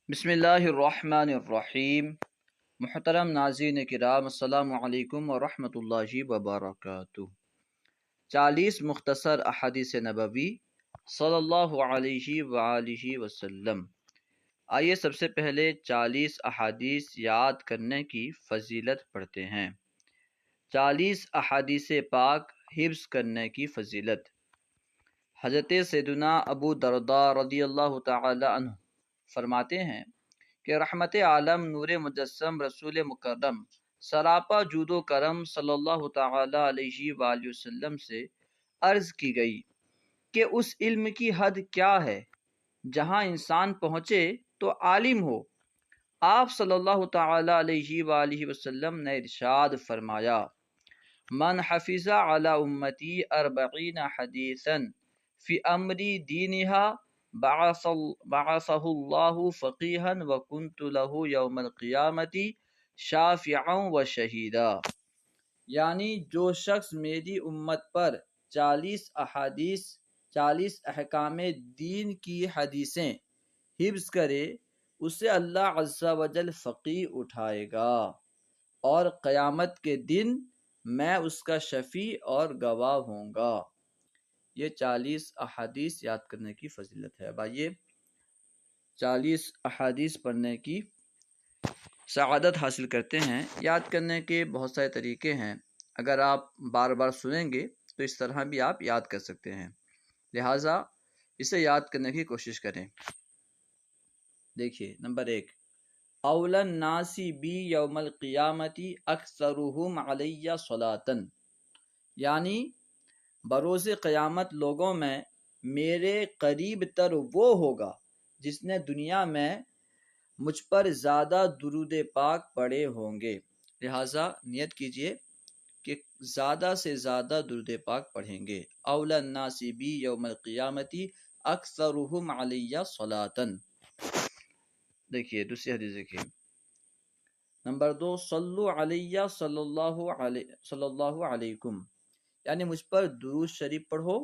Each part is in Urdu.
بسم اللہ الرحمن الرحیم۔ محترم ناظرین کرام، السلام علیکم ورحمۃ اللہ وبرکاتہ۔ 40 مختصر احادیث نبوی صلی اللہ علیہ وآلہ وسلم۔ آئیے سب سے پہلے 40 احادیث یاد کرنے کی فضیلت پڑھتے ہیں۔ 40 احادیث پاک حفظ کرنے کی فضیلت۔ حضرت سیدنا ابو درداء رضی اللہ تعالی عنہ فرماتے ہیں کہ رحمت عالم نور مجسم رسول مکرم سراپا جود و کرم صلی اللہ تعالی علیہ وآلہ وسلم سے عرض کی گئی کہ اس علم کی حد کیا ہے جہاں انسان پہنچے تو عالم ہو۔ آپ صلی اللہ تعالی علیہ وآلہ وسلم نے ارشاد فرمایا، من حفظ علی امتی 40 حدیثا فی امری دینہا بعثہ اللہ فقیہا وکنت لہ یوم القیامت شافعا و شہیدا۔ یعنی جو شخص میری امت پر 40 احکام دین کی حدیثیں حفظ کرے، اسے اللہ عز و جل فقیہ اٹھائے گا اور قیامت کے دن میں اس کا شفیع اور گواہ ہوں گا۔ یہ 40 احادیث یاد کرنے کی فضیلت ہے۔ اب آئیے 40 احادیث پڑھنے کی سعادت حاصل کرتے ہیں۔ یاد کرنے کے بہت سارے طریقے ہیں، اگر آپ بار بار سنیں گے تو اس طرح بھی آپ یاد کر سکتے ہیں، لہٰذا اسے یاد کرنے کی کوشش کریں۔ دیکھیے، نمبر 1، اولا الناس بی یوم القیامت اکثرہم علی صلاۃ، یعنی بروز قیامت لوگوں میں میرے قریب تر وہ ہوگا جس نے دنیا میں مجھ پر زیادہ درود پاک پڑھے ہوں گے، لہٰذا نیت کیجئے کہ زیادہ سے زیادہ درود پاک پڑھیں گے۔ اولا الناس بی یوم القیامت اکثرہم علی صلاۃ۔ دیکھیے دوسری حدیث دیکھیے، نمبر 2، صلو علی صلی اللہ علیکم، یعنی مجھ پر درود شریف پڑھو،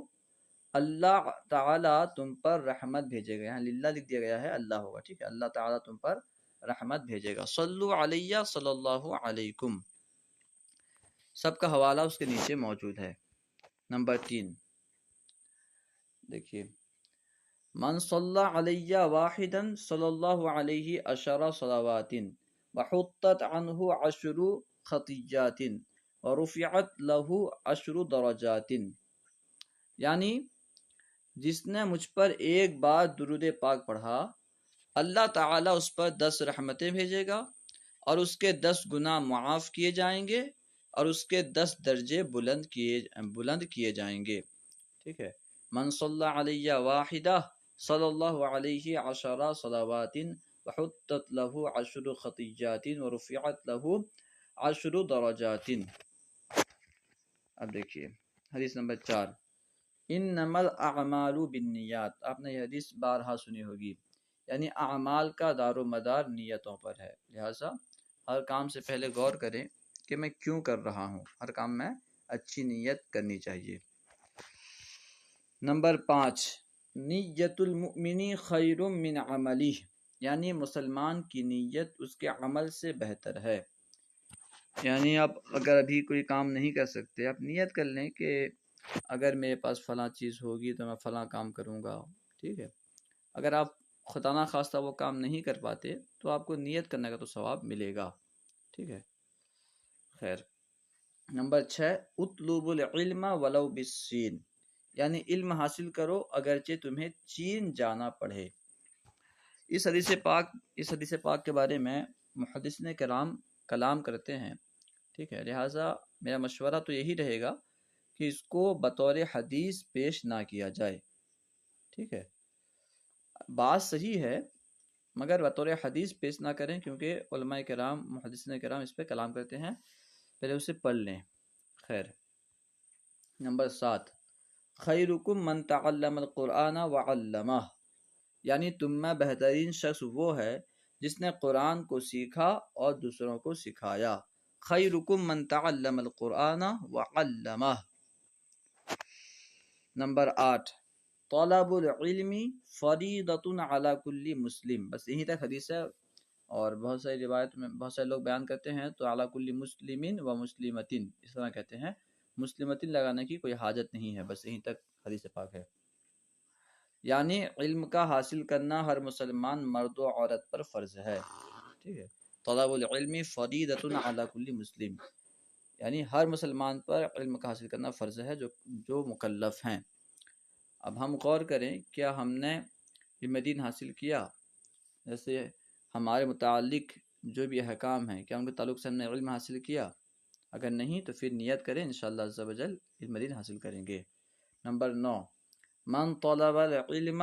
اللہ تعالیٰ تم پر رحمت بھیجے گا۔ یہاں للہ لکھ دیا گیا ہے، اللہ ہوگا، ٹھیک ہے، اللہ تعالیٰ تم پر رحمت بھیجے گا۔ صلو علی صلی اللہ علیکم، سب کا حوالہ اس کے نیچے موجود ہے۔ نمبر 3، دیکھیے، من صلی علی واحدا صلی اللہ علیہ 10 صلوات وحطت عنہ 10 خطیات ورفعت لہ 10 درجات، یعنی جس نے مجھ پر ایک بار درود پاک پڑھا، اللہ تعالیٰ اس پر 10 رحمتیں بھیجے گا اور اس کے 10 گناہ معاف کیے جائیں گے اور اس کے 10 درجے بلند کیے جائیں گے، ٹھیک ہے۔ من صلی علی واحدہ صلی اللہ علیہ 10 صلوات وحطت لہ 10 خطیات ورفعت لہ 10 درجات۔ اب دیکھیے حدیث نمبر 4، انما الاعمال بالنیات، آپ نے یہ حدیث بارہا سنی ہوگی، یعنی اعمال کا دار و مدار نیتوں پر ہے، لہٰذا ہر کام سے پہلے غور کریں کہ میں کیوں کر رہا ہوں، ہر کام میں اچھی نیت کرنی چاہیے۔ نمبر 5، نیت المؤمن خیر من عملہ، یعنی مسلمان کی نیت اس کے عمل سے بہتر ہے۔ یعنی آپ اگر ابھی کوئی کام نہیں کر سکتے، آپ نیت کر لیں کہ اگر میرے پاس فلاں چیز ہوگی تو میں فلاں کام کروں گا، ٹھیک ہے۔ اگر آپ خدا نخواستہ وہ کام نہیں کر پاتے تو آپ کو نیت کرنے کا تو ثواب ملے گا، ٹھیک ہے۔ خیر، نمبر 6، اطلب العلم ولو بالصین، یعنی علم حاصل کرو اگرچہ تمہیں چین جانا پڑے۔ اس حدیث پاک کے بارے میں محدثین کرام کلام کرتے ہیں، ٹھیک ہے، لہٰذا میرا مشورہ تو یہی رہے گا کہ اس کو بطور حدیث پیش نہ کیا جائے، ٹھیک ہے۔ بات صحیح ہے مگر بطور حدیث پیش نہ کریں، کیونکہ علماء کرام محدثین کرام اس پہ کلام کرتے ہیں، پہلے اسے پڑھ لیں۔ خیر، نمبر 7، خیرکم من تعلم القرآن وعلمہ، یعنی تم میں بہترین شخص وہ ہے جس نے قرآن کو سیکھا اور دوسروں کو سکھایا۔ خیرکم من تعلم القرآن وعلمہ۔ نمبر 8، طلب العلم فریضۃ علی کل مسلم، بس یہیں تک حدیث ہے، اور بہت ساری روایت میں بہت سارے لوگ بیان کرتے ہیں تو علی کل مسلم و مسلمتن اس طرح کہتے ہیں، مسلمتن لگانے کی کوئی حاجت نہیں ہے، بس یہیں تک حدیث پاک ہے۔ یعنی علم کا حاصل کرنا ہر مسلمان مرد و عورت پر فرض ہے، ٹھیک ہے، طلب العلم فریضۃ علی کل مسلم، یعنی ہر مسلمان پر علم کا حاصل کرنا فرض ہے جو مکلف ہیں۔ اب ہم غور کریں، کیا ہم نے علم دین حاصل کیا؟ جیسے ہمارے متعلق جو بھی احکام ہیں، کیا ان کے تعلق سے ہم نے علم حاصل کیا؟ اگر نہیں تو پھر نیت کریں انشاءاللہ عز و جل علم دین حاصل کریں گے۔ نمبر 9، من طلب العلم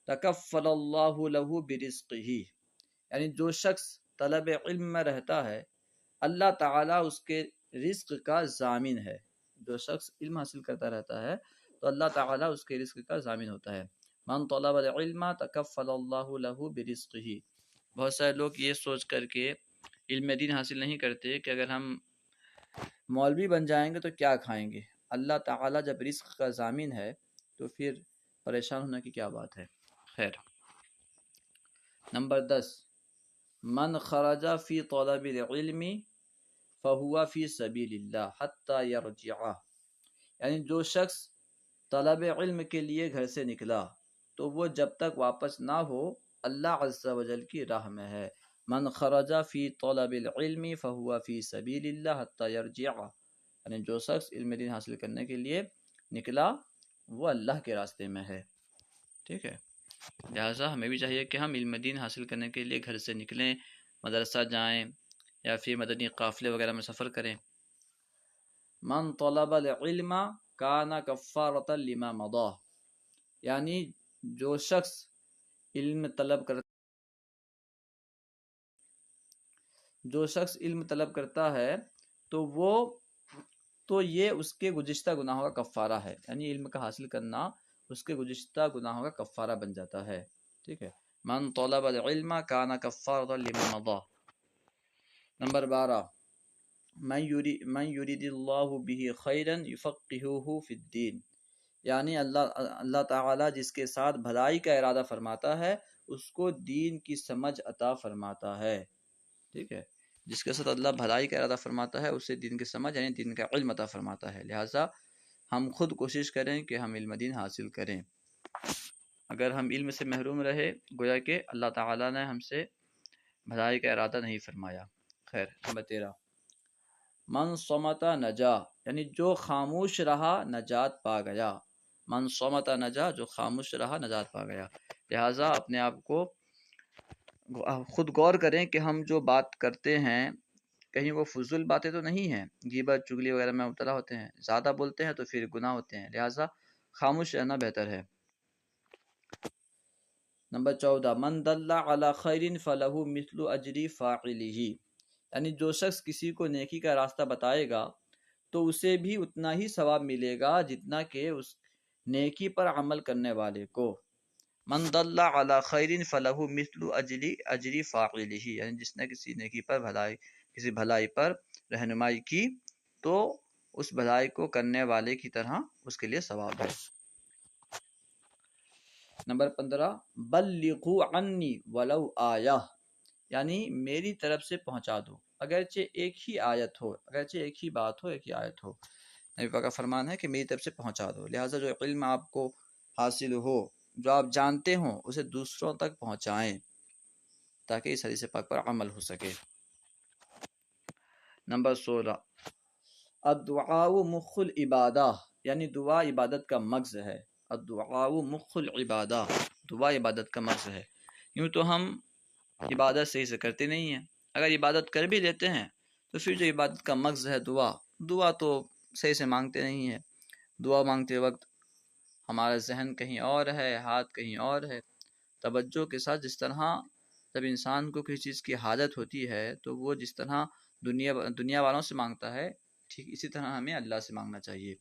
تکفل اللہ له برزقہ، یعنی جو شخص طلب علم میں رہتا ہے اللہ تعالیٰ اس کے رزق کا ضامن ہے۔ جو شخص علم حاصل کرتا رہتا ہے تو اللہ تعالیٰ اس کے رزق کا ضامن ہوتا ہے۔ من طلب العلم تکفل اللہ له برزقہ۔ بہت سارے لوگ یہ سوچ کر کے علم دین حاصل نہیں کرتے کہ اگر ہم مولوی بن جائیں گے تو کیا کھائیں گے۔ اللہ تعالیٰ جب رزق کا ضامن ہے تو پھر پریشان ہونے کی کیا بات ہے۔ خیر، نمبر 10، من خرج فی طلب العلم فہو فی سبیل اللہ حتی یرجع، یعنی جو شخص طلب علم کے لیے گھر سے نکلا تو وہ جب تک واپس نہ ہو اللہ عز و جل کی راہ میں ہے۔ من خرج فی طلب العلم فہو فی سبیل اللہ حتی یرجع، یعنی جو شخص علم دین حاصل کرنے کے لیے نکلا وہ اللہ کے راستے میں ہے، ٹھیک ہے۔ لہٰذا ہمیں بھی چاہیے کہ ہم علم دین حاصل کرنے کے لیے گھر سے نکلیں، مدرسہ جائیں یا پھر مدنی قافلے وغیرہ میں سفر کریں۔ من طلب العلم کان کفارۃ لما مضی، یعنی جو شخص علم طلب کرتا ہے تو یہ اس کے گزشتہ گناہوں کا کفارہ ہے، یعنی علم کا حاصل کرنا اس کے گزشتہ گناہوں کا کفارہ بن جاتا ہے، ٹھیک ہے۔ من طلب العلم کان کفارۃ لما مضی۔ نمبر 12، من یرید اللہ بہ خیرا یفقہہ فی الدین، یعنی اللہ تعالیٰ جس کے ساتھ بھلائی کا ارادہ فرماتا ہے اس کو دین کی سمجھ عطا فرماتا ہے، ٹھیک ہے۔ جس کے ساتھ اللہ بھلائی کا ارادہ فرماتا ہے اسے دین کی سمجھ یعنی دین کا علم عطا فرماتا ہے۔ لہٰذا ہم خود کوشش کریں کہ ہم علم دین حاصل کریں۔ اگر ہم علم سے محروم رہے گویا کہ اللہ تعالیٰ نے ہم سے بھلائی کا ارادہ نہیں فرمایا۔ خیر، نمبر 13، من صمت نجا، یعنی جو خاموش رہا نجات پا گیا۔ من صمت نجا، جو خاموش رہا نجات پا گیا۔ لہٰذا اپنے آپ کو خود غور کریں کہ ہم جو بات کرتے ہیں کہیں وہ فضول باتیں تو نہیں ہیں، غیبت چغلی وغیرہ میں مبتلا ہوتے ہیں، زیادہ بولتے ہیں تو پھر گناہ ہوتے ہیں، لہٰذا خاموش رہنا بہتر ہے۔ نمبر 14، من دل علی خیر فلہ مثل اجر فاعلہ، یعنی جو شخص کسی کو نیکی کا راستہ بتائے گا تو اسے بھی اتنا ہی ثواب ملے گا جتنا کہ اس نیکی پر عمل کرنے والے کو۔ من دل علی خیر فلہ مثل اجر فاعلہ، یعنی جس نے کسی نیکی پر کسی بھلائی پر رہنمائی کی تو اس بھلائی کو کرنے والے کی طرح اس کے لیے ثواب ہے۔ نمبر 15، بلغوا عنی ولو آیہ، یعنی میری طرف سے پہنچا دو اگرچہ ایک ہی آیت ہو، اگرچہ ایک ہی بات ہو، ایک ہی آیت ہو۔ نبی پاک کا فرمان ہے کہ میری طرف سے پہنچا دو، لہٰذا جو علم آپ کو حاصل ہو، جو آپ جانتے ہوں، اسے دوسروں تک پہنچائیں تاکہ اس حدیث پاک پر عمل ہو سکے۔ نمبر 16، الدعاء مخ العبادہ، یعنی دعا عبادت کا مغز ہے۔ الدعاء مخ العبادہ، دعا عبادت کا مغز ہے۔ یوں تو ہم عبادت صحیح سے کرتے نہیں ہیں، اگر عبادت کر بھی لیتے ہیں تو پھر جو عبادت کا مغز ہے دعا تو صحیح سے مانگتے نہیں ہیں۔ دعا مانگتے وقت ہمارا ذہن کہیں اور ہے، ہاتھ کہیں اور ہے۔ توجہ کے ساتھ جس طرح جب انسان کو کسی چیز کی حاجت ہوتی ہے تو وہ جس طرح دنیا والوں سے مانگتا ہے، ٹھیک اسی طرح ہمیں اللہ سے مانگنا چاہیے۔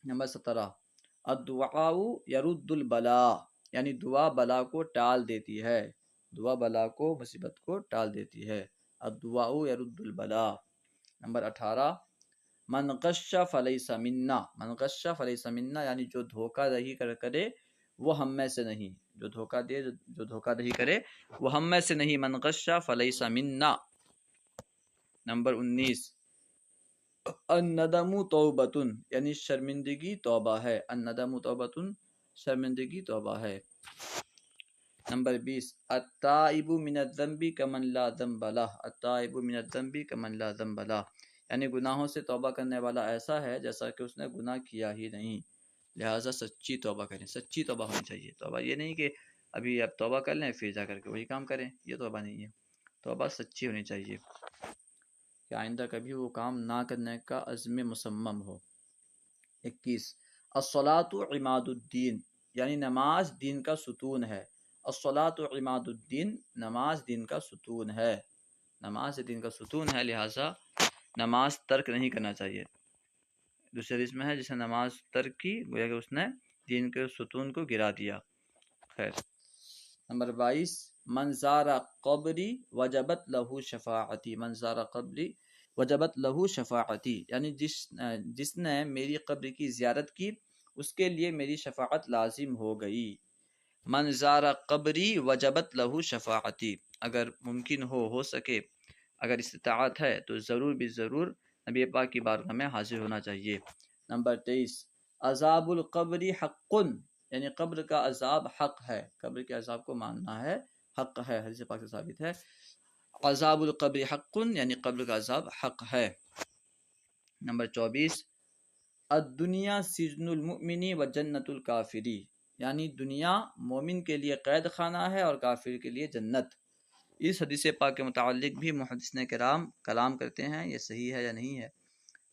نمبر 17، الدعاء یرد البلاء، یعنی دعا بلا کو ٹال دیتی ہے، دعا بلا کو، مصیبت کو ٹال دیتی ہے۔ الدعاء یرد البلاء۔ نمبر 18، من غش فلیس منا، من غش فلیس منا یعنی جو دھوکہ دہی کرے وہ ہم میں سے نہیں، جو دھوکہ دے، جو دھوکہ دہی کرے وہ ہم میں سے نہیں، من غش فلیس منا۔ نمبر 19، الندم توبۃ یعنی شرمندگی توبہ ہے، الندم توبۃ شرمندگی توبہ ہے۔ نمبر 20، التائب من الذنب کمن لا ذنب لہ، التائب من الذنب کمن لا ذنب لہ یعنی گناہوں سے توبہ کرنے والا ایسا ہے جیسا کہ اس نے گناہ کیا ہی نہیں، لہٰذا سچی توبہ کریں، سچی توبہ ہونی چاہیے۔ توبہ یہ نہیں کہ ابھی آپ توبہ کر لیں پھر جا کر کے وہی کام کریں، یہ توبہ نہیں ہے، توبہ سچی ہونی چاہیے کہ آئندہ کبھی وہ کام نہ کرنے کا عزم مصمم ہو۔ 21، الصلاۃ عماد الدین یعنی نماز دین کا ستون ہے، الصلاۃ عماد الدین نماز دین کا ستون ہے، نماز دین کا ستون ہے، لہٰذا نماز ترک نہیں کرنا چاہیے۔ دوسرے حدیث میں ہے جس نے نماز ترک کی گویا کہ اس نے دین کے ستون کو گرا دیا۔ خیر۔ نمبر 22، من زار قبری وجبت لہو شفاعتی، من زار قبری وجبت لہو شفاعتی یعنی جس نے میری قبر کی زیارت کی اس کے لیے میری شفاعت لازم ہو گئی۔ من زار قبری وجبت لہو شفاعتی، اگر ممکن ہو سکے، اگر استطاعت ہے تو ضرور بھی ضرور نبی پاک کی بارگاہ میں حاضر ہونا چاہیے۔ نمبر 23، عذاب القبر حق یعنی قبر کا عذاب حق ہے، قبر کے عذاب کو ماننا ہے، حق ہے، حدیث پاک سے ثابت ہے، عذاب القبر حق یعنی قبر کا عذاب حق ہے۔ نمبر 24، الدنیا سجن المؤمن و جنت الکافری یعنی دنیا مومن کے لیے قید خانہ ہے اور کافر کے لیے جنت۔ اس حدیث پاک کے متعلق بھی محدثین کرام کلام کرتے ہیں یہ صحیح ہے یا نہیں ہے،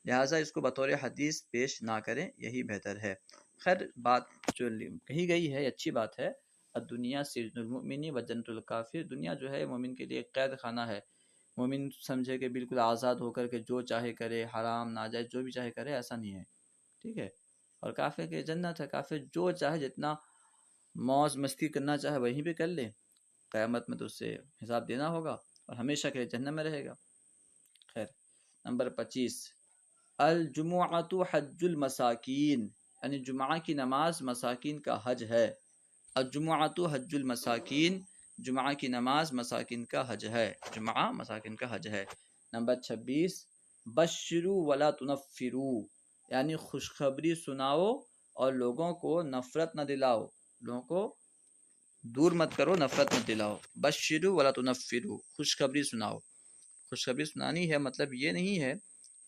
لہٰذا اس کو بطور حدیث پیش نہ کریں، یہی بہتر ہے۔ خیر بات جو کہی گئی ہے اچھی بات ہے، الدنیا سجن المؤمن و جنت الکافر، دنیا جو ہے مومن کے لیے قید خانہ ہے، مومن سمجھے کہ بالکل آزاد ہو کر کے جو چاہے کرے، حرام ناجائز جو بھی چاہے کرے، ایسا نہیں ہے، ٹھیک ہے۔ اور کافر کے جنت ہے، کافر جو چاہے جتنا موج مستی کرنا چاہے وہیں پہ کر لے، قیامت میں تو اس سے حساب دینا ہوگا اور ہمیشہ کے لیے جہنم میں رہے گا۔ خیر۔ نمبر 25، الجمعۃ حج المساکین یعنی جمعہ کی نماز مساکین کا حج ہے، الجمعۃ حج المساکین جمعہ کی نماز مساکین کا حج ہے، جمعہ مساکین کا حج ہے۔ نمبر 26، بشروا ولا تنفروا یعنی خوشخبری سناؤ اور لوگوں کو نفرت نہ دلاؤ، لوگوں کو دور مت کرو، نفرت مت دلاؤ۔ بشروا ولا تنفروا خوشخبری سناؤ، خوشخبری سنانی ہے مطلب یہ نہیں ہے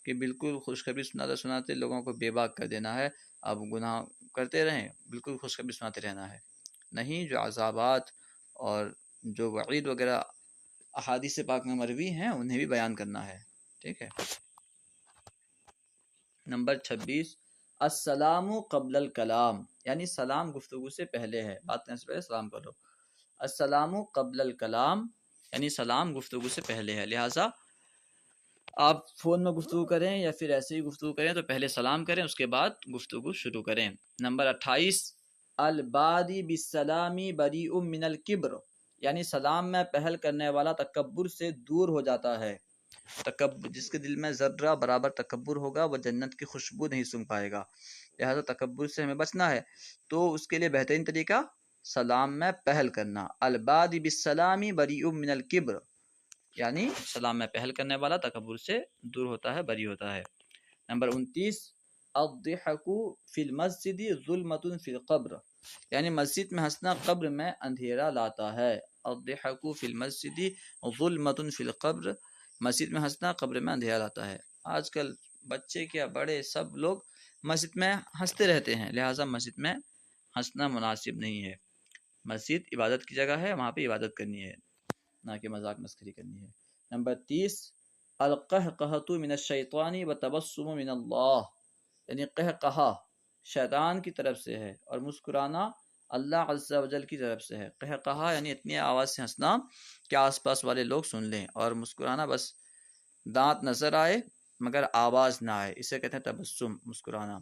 کہ بالکل خوشخبری سناتے سناتے لوگوں کو بے باک کر دینا ہے، اب گناہ کرتے رہیں، بالکل خوشخبری سناتے رہنا ہے، نہیں، جو عذابات اور جو وعید وغیرہ احادیث پاک میں مروی ہیں انہیں بھی بیان کرنا ہے، ٹھیک ہے۔ نمبر 26، السلام قبل الکلام یعنی سلام گفتگو سے پہلے ہے، بات کرنے سے پہلے سلام کرو، السلام قبل الکلام یعنی سلام گفتگو سے پہلے ہے، لہٰذا آپ فون میں گفتگو کریں یا پھر ایسے ہی گفتگو کریں تو پہلے سلام کریں، اس کے بعد گفتگو شروع کریں۔ نمبر 28، البادی بالسلام بریء من الکبر یعنی سلام میں پہل کرنے والا تکبر سے دور ہو جاتا ہے، تکبر جس کے دل میں ذرہ برابر تکبر ہوگا وہ جنت کی خوشبو نہیں سونگھ پائے گا، لہٰذا تکبر سے ہمیں بچنا ہے، تو اس کے لیے بہترین طریقہ سلام میں پہل کرنا، البادی بالسلام بریء من الکبر یعنی سلام میں پہل کرنے والا تکبر سے دور ہوتا ہے، بری ہوتا ہے۔ نمبر 29، الضحک فی المسجد ظلمۃ فی القبر یعنی مسجد میں ہنسنا قبر میں اندھیرا لاتا ہے، الضحک فی المسجد ظلمۃ فی القبر مسجد میں ہنسنا قبر میں اندھیرا لاتا ہے۔ آج کل بچے کیا بڑے سب لوگ مسجد میں ہنستے رہتے ہیں، لہٰذا مسجد میں ہنسنا مناسب نہیں ہے، مسجد عبادت کی جگہ ہے، وہاں پہ عبادت کرنی ہے، نہ کہ مذاق مسخری کرنی ہے۔ نمبر 30، القہقہۃ من الشیطان وتبسم من اللہ یعنی قہقہا شیطان کی طرف سے ہے اور مسکرانا اللہ عز و جل کی طرف سے ہے، قہقہا یعنی اتنی آواز سے ہنسنا کہ آس پاس والے لوگ سن لیں، اور مسکرانا بس دانت نظر آئے مگر آواز نہ آئے، اسے کہتے ہیں تبسم، مسکرانا۔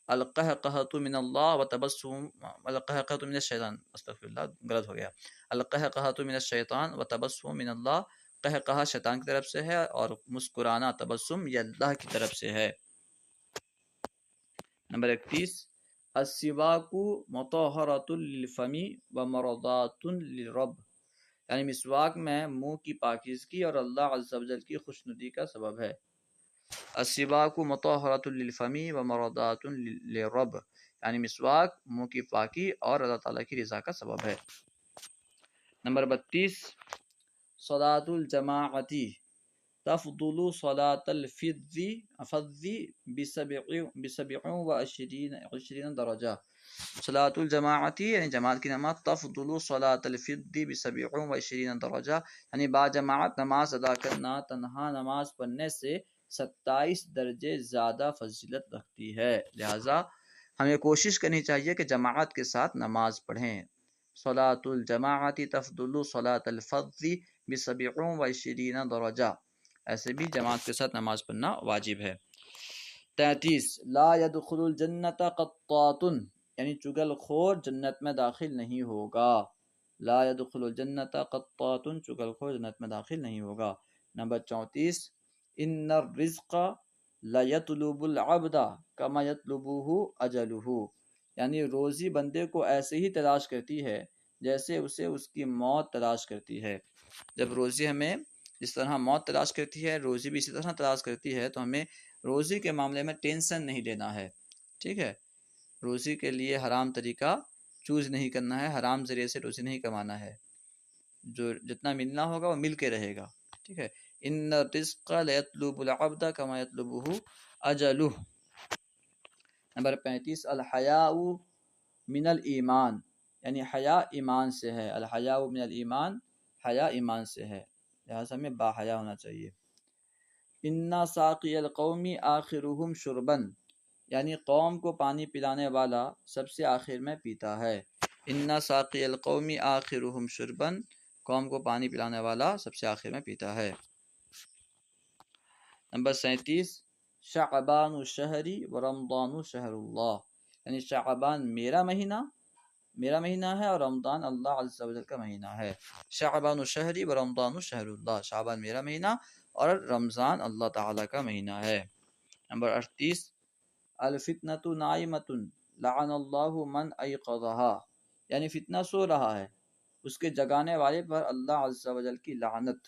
القہقہۃ من اللہ وتبسم، القہقہۃ من الشیطان، استغفر اللہ غلط ہو گیا، القہقہۃ من الشیطان وتبسم من اللہ، قہقہا شیطان کی طرف سے ہے اور مسکرانا تبسم یہ اللہ کی طرف سے ہے۔ نمبر 31 السواک مطہرۃ للفم و مرضات للرب، یعنی مسواک میں منہ کی پاکیزگی اور اللہ عز و جل کی خوشنودی کا سبب ہے۔ السواک مطہرۃ للفم و مرضات للرب، یعنی مسواک منہ کی پاکی اور اللہ تعالیٰ کی رضا کا سبب ہے۔ نمبر 32 صلاۃ الجماعت تفضل صلاۃ الفض ب27 درجہ۔ صلاۃ الجماعت یعنی جماعت کی نماز، تفضل صلاۃ الفض ب27 درجہ، یعنی با جماعت نماز ادا کرنا تنہا نماز پڑھنے سے 27 درجے زیادہ فضیلت رکھتی ہے، لہٰذا ہمیں کوشش کرنی چاہیے کہ جماعت کے ساتھ نماز پڑھیں۔ صلاۃ الجماعت تفضل صلاۃ الفض ب27 درجہ، ایسے بھی جماعت کے ساتھ نماز پڑھنا واجب ہے۔ 33 لا يدخل الجنت قطات، یعنی چگل خور جنت میں داخل نہیں ہوگا۔ لا يدخل الجنت قطات، چگل خور جنت میں داخل نہیں ہوگا۔ نمبر 34 ان الرزق لیطلب العبد کما یطلبہ اجلہ، یعنی روزی بندے کو ایسے ہی تلاش کرتی ہے جیسے اسے اس کی موت تلاش کرتی ہے۔ جب روزی ہمیں جس طرح موت تلاش کرتی ہے، روزی بھی اسی طرح تلاش کرتی ہے، تو ہمیں روزی کے معاملے میں ٹینشن نہیں لینا ہے، ٹھیک ہے۔ روزی کے لیے حرام طریقہ چوز نہیں کرنا ہے، حرام ذریعے سے روزی نہیں کمانا ہے، جو جتنا ملنا ہوگا وہ مل کے رہے گا، ٹھیک ہے۔ ان الرزق لیطلب العبد کما یطلبہ اجلہ۔ نمبر 35 الحیاء من الایمان، یعنی حیا ایمان سے ہے۔ الحیاء من الایمان، حیا ایمان سے ہے، لہٰذا ہمیں با حیا ہونا چاہیے۔ ان ساقی القوم آخرهم شربا، یعنی قوم کو پانی پلانے والا سب سے آخر میں پیتا ہے۔ ان ساقی القوم آخرهم شربا، قوم کو پانی پلانے والا سب سے آخر میں پیتا ہے۔ نمبر 37 شعبان الشہر و رمضان شہر اللہ، یعنی شعبان میرا مہینہ ہے اور رمضان اللہ عز و جل کا مہینہ ہے۔ شعبان الشہر و رمضان شہر اللہ، شعبان میرا مہینہ اور رمضان اللہ تعالیٰ کا مہینہ ہے۔ نمبر 38 الفتنۃ نائمۃ لعن اللہ من ایقظہا، یعنی فتنہ سو رہا ہے، اس کے جگانے والے پر اللہ عز و جل کی لعنت۔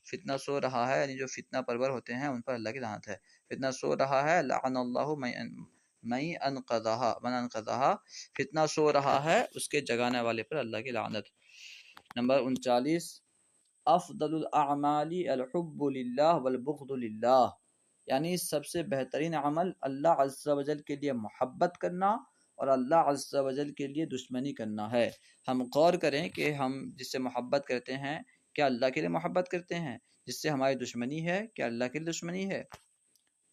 فتنہ سو رہا ہے یعنی جو فتنہ پرور ہوتے ہیں ان پر اللہ کی لعنت ہے۔ فتنہ سو رہا ہے، لعن اللہ من انقذہا، فتنہ سو رہا ہے، اس کے جگانے والے پر اللہ کی لعنت۔ نمبر 39 افضل الاعمال الحب للہ والبغض للہ، یعنی سب سے بہترین عمل اللہ عز و جل کے لیے محبت کرنا اور اللہ عز و جل کے لیے دشمنی کرنا ہے۔ ہم غور کریں کہ ہم جس سے محبت کرتے ہیں کیا اللہ کے لیے محبت کرتے ہیں، جس سے ہماری دشمنی ہے کیا اللہ کے لیے دشمنی ہے۔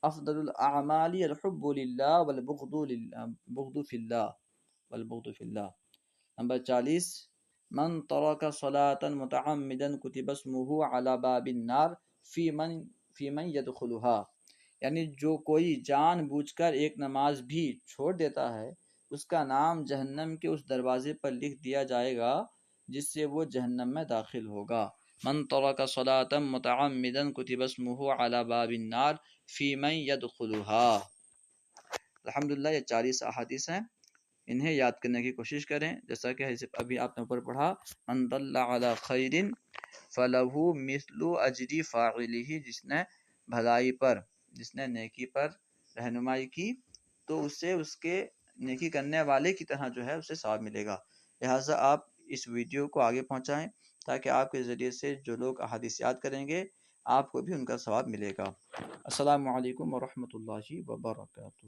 افضل الاعمال الحب للہ والبغض فی اللہ۔ نمبر 40 من ترک صلاة متعمدا کتب اسمہ علی باب النار فی من یدخلها، یعنی جو کوئی جان بوجھ کر ایک نماز بھی چھوڑ دیتا ہے اس کا نام جہنم کے اس دروازے پر لکھ دیا جائے گا جس سے وہ جہنم میں داخل ہوگا۔ من ترک صلاة متعمدا کتب اسمہ علی باب النار فی من یدخلها۔ الحمدللہ یہ 40 احادیث ہیں، انہیں یاد کرنے کی کوشش کریں، جیسا کہ ابھی آپ نے اوپر پڑھا من دل علی خیر فلہ مثل اجر فاعلہ، جس نے بھلائی پر، جس نے نیکی پر رہنمائی کی تو اسے اس کے نیکی کرنے والے کی طرح جو ہے اسے ثواب ملے گا۔ لہٰذا آپ اس ویڈیو کو آگے پہنچائیں تاکہ آپ کے ذریعے سے جو لوگ احادیث یاد کریں گے آپ کو بھی ان کا ثواب ملے گا۔ السلام علیکم ورحمۃ اللہ وبرکاتہ۔